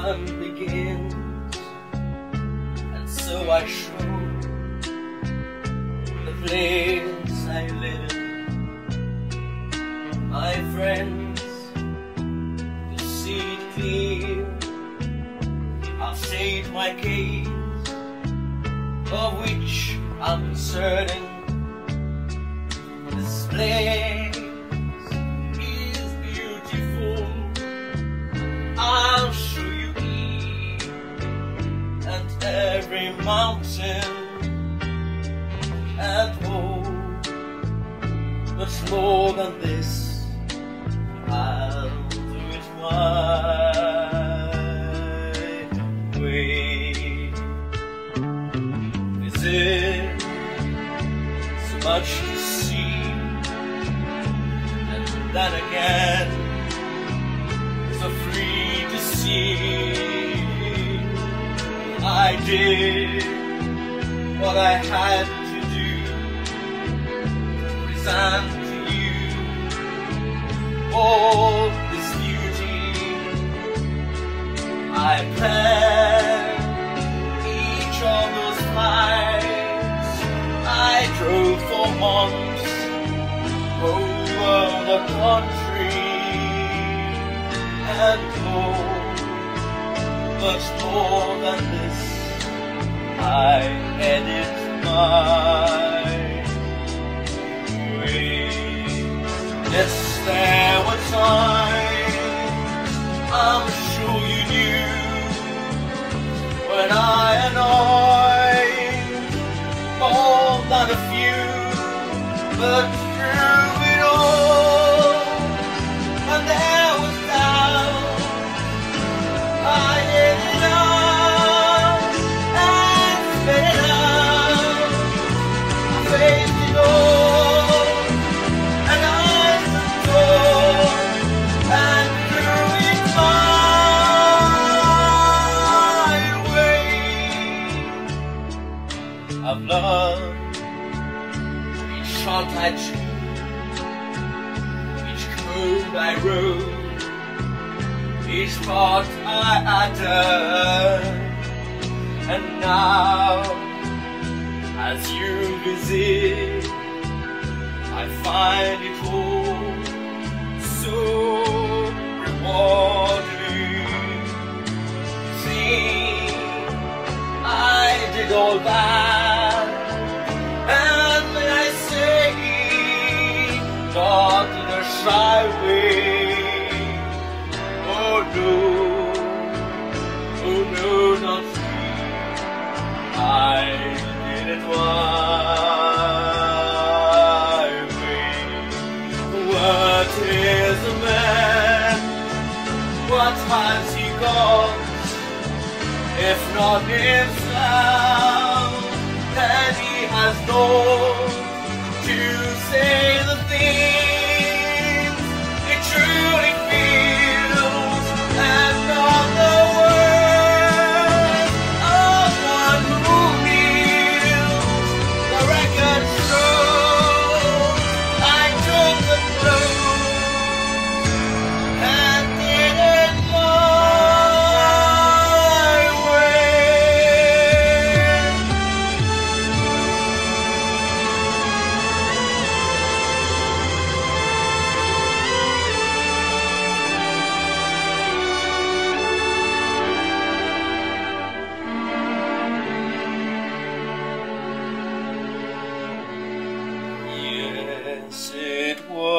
sun begins, and so I show the place I live in. My friends, to see it clear, I'll state my case, of which I'm certain. This place is beautiful. I'll show you each and every mountain and home. But more than this, I'll do it my way. Is it so much to see? And then again, so free to see. I did what I had to do, present to you all this beauty. I planned each of those flights. I drove for months over the country and more, much more than this. I edit my way. Yes, there were times I'm sure you knew when I annoyed more than a few, but through it all, when there was doubt, I hid it out and spit it out. I faced it all, and I stood tall and threw it my way. I've loved each shot I chose, each code I wrote, each part I uttered, and now, as you visit, I find it all so rewarding. See, I did all that, and when I say, not in a shy way. Oh no, not me. I did it my way. What is a man? What has he got? If not himself, then he has not to say the things he truly feels, and on the words of one who kneels. The record shows I took the blows and did it my way. Yes, it was.